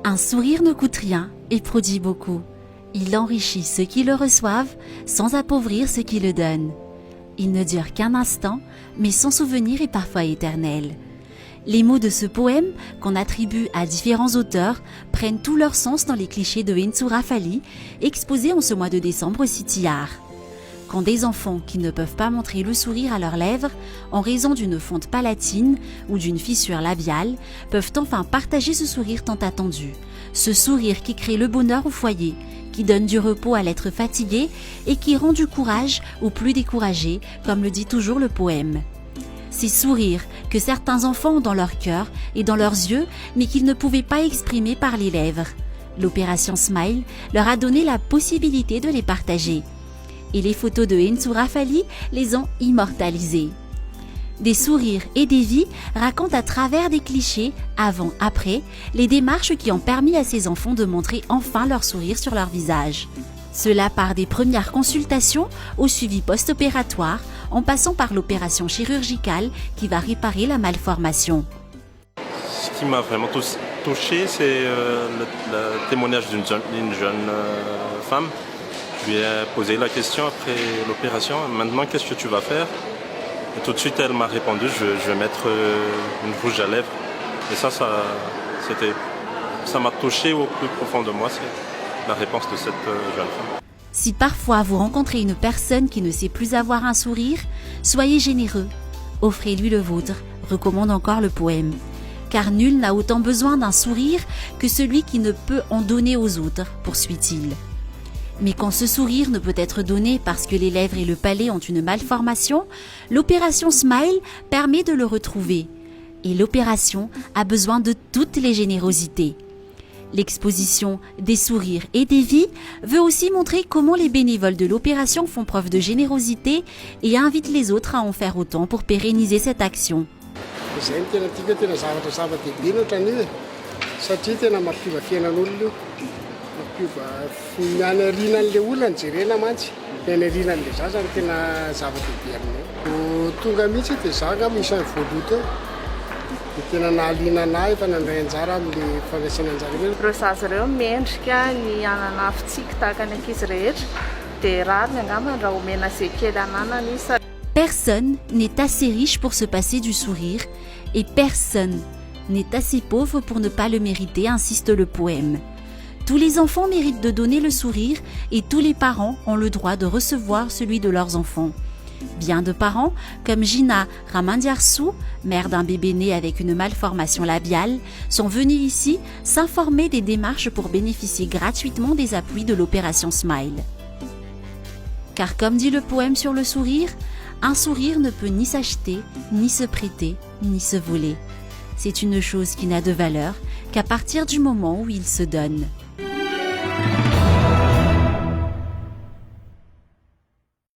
Un sourire ne coûte rien et produit beaucoup. Il enrichit ceux qui le reçoivent sans appauvrir ceux qui le donnent. Il ne dure qu'un instant, mais son souvenir est parfois éternel. Les mots de ce poème, qu'on attribue à différents auteurs, prennent tout leur sens dans les clichés de Enzo Raffali, exposés en ce mois de décembre au City Art. Quand des enfants qui ne peuvent pas montrer le sourire à leurs lèvres, en raison d'une fonte palatine ou d'une fissure labiale, peuvent enfin partager ce sourire tant attendu. Ce sourire qui crée le bonheur au foyer, qui donne du repos à l'être fatigué et qui rend du courage aux plus découragés, comme le dit toujours le poème. Ces sourires que certains enfants ont dans leur cœur et dans leurs yeux, mais qu'ils ne pouvaient pas exprimer par les lèvres. L'opération Smile leur a donné la possibilité de les partager. Et les photos de Enzo Raffali les ont immortalisés. Des sourires et des vies racontent à travers des clichés, avant-après, les démarches qui ont permis à ces enfants de montrer enfin leur sourire sur leur visage. Cela par des premières consultations au suivi post-opératoire, en passant par l'opération chirurgicale qui va réparer la malformation. Ce qui m'a vraiment touché, c'est le témoignage d'une jeune femme. Je lui ai posé la question après l'opération, maintenant qu'est-ce que tu vas faire? Et tout de suite elle m'a répondu, je vais mettre une rouge à lèvres. Et ça m'a touché au plus profond de moi, c'est la réponse de cette jeune femme. Si parfois vous rencontrez une personne qui ne sait plus avoir un sourire, soyez généreux, offrez-lui le vôtre, recommande encore le poème. Car nul n'a autant besoin d'un sourire que celui qui ne peut en donner aux autres, poursuit-il. Mais quand ce sourire ne peut être donné parce que les lèvres et le palais ont une malformation, l'opération Smile permet de le retrouver. Et l'opération a besoin de toutes les générosités. L'exposition des sourires et des vies veut aussi montrer comment les bénévoles de l'opération font preuve de générosité et invitent les autres à en faire autant pour pérenniser cette action. Rosazy ireo mendrika ny anana fitsika tahaka ny ankizy rehetra dia rariny angamba raha omena izay kely ananany izy. Personne n'est assez riche pour se passer du sourire et personne n'est assez pauvre pour ne pas le mériter, insiste le poème. Tous les enfants méritent de donner le sourire et tous les parents ont le droit de recevoir celui de leurs enfants. Bien de parents, comme Gina Ramandiarsou, mère d'un bébé né avec une malformation labiale, sont venus ici s'informer des démarches pour bénéficier gratuitement des appuis de l'opération Smile. Car comme dit le poème sur le sourire, un sourire ne peut ni s'acheter, ni se prêter, ni se voler. C'est une chose qui n'a de valeur qu'à partir du moment où il se donne.